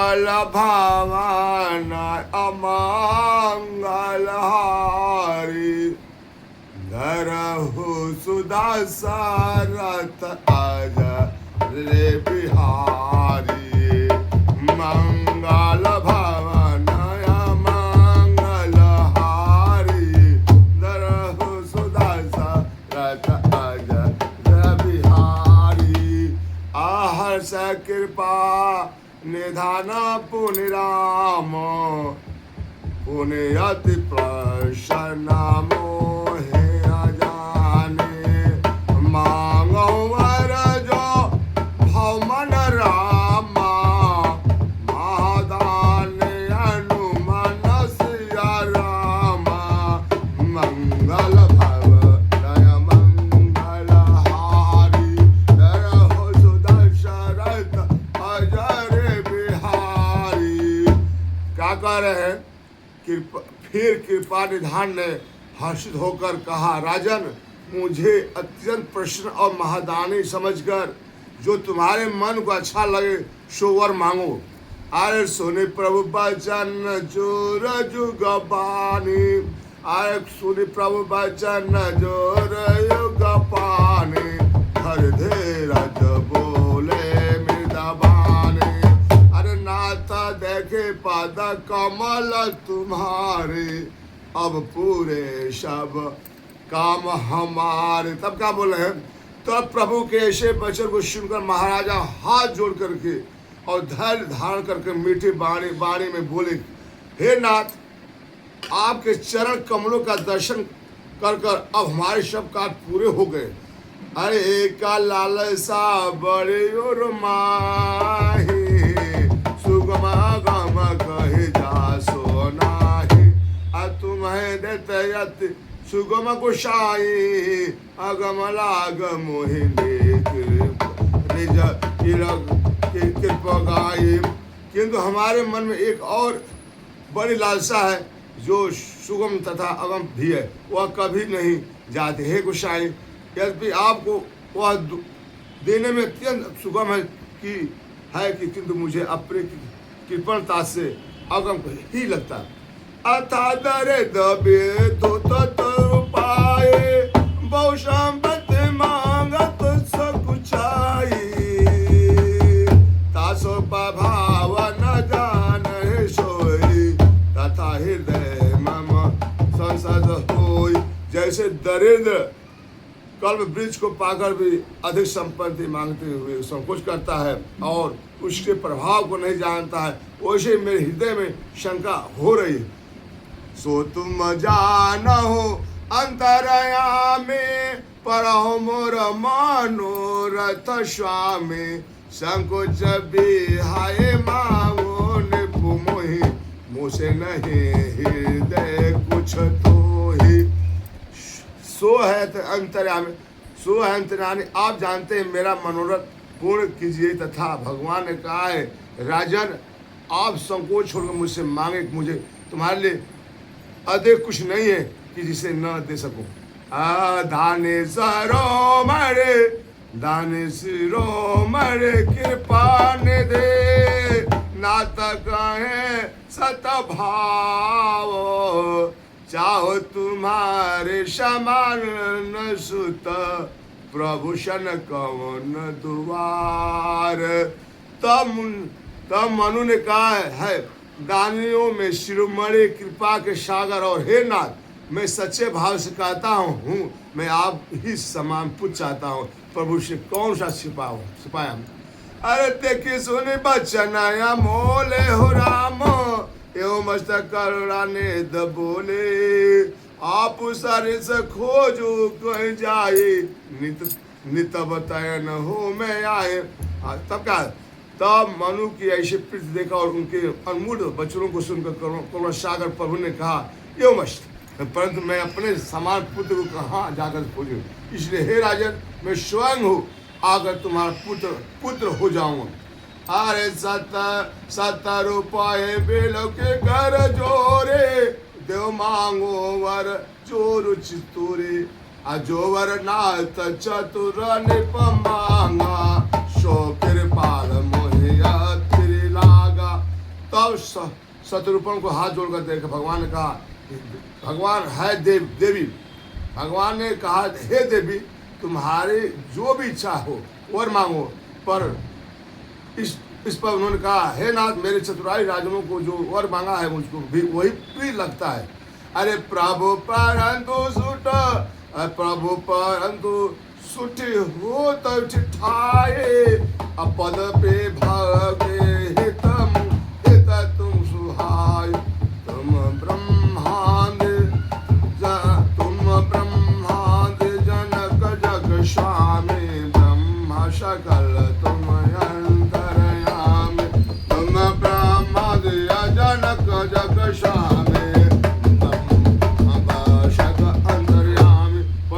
मंगल भवन अमंगल हारी धरहु सुदशरथ अजय बिहारी मंगल भवन अमंगल हारी धरहु सुदशरथ अजय बिहारी आहर्ष कृपा निधान पुनि राम पुण्यति प्रसन्न मोहे अजाने मांगो वर जो भवन रामा महादान हनुमान सिया रामा मंगल भवन मंगल हारी धरहु सुदशरथ अजय बिहारी। क्या कह रहे हैं? फिर कृपा निधान ने हर्षित होकर कहा, राजन मुझे अत्यंत प्रसन्न और महादानी समझकर जो तुम्हारे मन को अच्छा लगे सो वर मांगो। अरे सुने प्रभु बचन जोर जुगबानी, अरे सुने प्रभु बचन जोर युगपानी हर धीरज बोले मृदबानी। अरे नाथ देखे पद कमल तुम्हारे अब पूरे सब काम हमारे। तब क्या बोले हैं? तब प्रभु के ऐसे वचन को सुनकर महाराजा हाथ जोड़ करके और धैर्य धारण करके मीठी बाणी में बोले, हे नाथ आपके चरण कमलों का दर्शन कर अब हमारे सब कार्य पूरे हो गए। अरे एक लालसा बड़े और माही सुगमा गम कहे जा सोनाही तुम्हें देते यति सुगम कुशाई अगम लाग मोहिनी कृपा गाई। किंतु हमारे मन में एक और बड़ी लालसा है जो सुगम तथा अगम भी है, वह कभी नहीं जाते। हे गोसाई यद्यपि आपको वह देने में अत्यंत सुगम है कि किंतु मुझे अपनी कृपणता से अगम ही लगता है। अथा दरे दबे तो पाए बहु संपत्ति मांगत सकुचाई तासो भाव न जान सोई तथा हृदय मम संसद होई। जैसे दरिद्र कल्प वृक्ष को पाकर भी अधिक संपत्ति मांगते हुए संकोच करता है और उसके प्रभाव को नहीं जानता है, वैसे मेरे हृदय में शंका हो रही है। सो तुम जानो अंतरयामी परहो मोर मनोरथ स्वामी संकोच बिहाय मांगो निपु मोहि मुझसे नहीं हृदय कुछ तो ही। सो है अंतर्यामी, सो है अंतर्यामी, आप जानते हैं मेरा मनोरथ पूर्ण कीजिए। तथा भगवान ने कहा है, राजन आप संकोच छोड़कर मुझसे मांगे, मुझे तुम्हारे लिए अधिक कुछ नहीं है कि जिसे न दे सकूं। दाने सिरो मरे कृपा ने दे नातक है सत भाव चाहो तुम्हारे समान न सुत प्रभूषण कवन दुआर। तब मनु ने कहा है, दानियों में शिरोमणि कृपा के सागर और हे नाथ मैं सच्चे भाव से कहता हूँ मैं आप ही समान पुत्र चाहता हूँ, प्रभु से कौन सा छिपाया। अरे देखी सुनी बचन मोले हो राम एवं मस्तक करुणाने द बोले आप सारे से खोजो कहीं जाए नित बतायन हो मैं आए। तब क्या? तब मनु की ऐसी प्रीति देखा और उनके अनमोल वचनों को सुनकर करुणा सागर प्रभु ने कहा, यो मस्त परंतु मैं अपने समान पुत्र को कहाँ जाकर खोजूं, इसलिए हे राजन मैं स्वयं हूँ आकर तुम्हारा पुत्र हो जाऊंगा। अरे सत रूपाए बेलो के घर जोरे देव मांगो वर चोर चितूरे अजोवर नाथ चतुर निप मांगा सो कृपाल मोहिया लागा। तब शत्रुपन को हाथ जोड़कर देख भगवान ने कहा, भगवान है देवी, भगवान ने कहा हे देवी तुम्हारी जो भी इच्छा हो और मांगो। पर इस पर उन्होंने कहा हे नाथ मेरे चतुराई राजनों को जो वर मांगा है मुझको भी वही प्रिय लगता है। अरे प्रभु परंतु सुठ हो तब ठाए अपद पे भागे हितम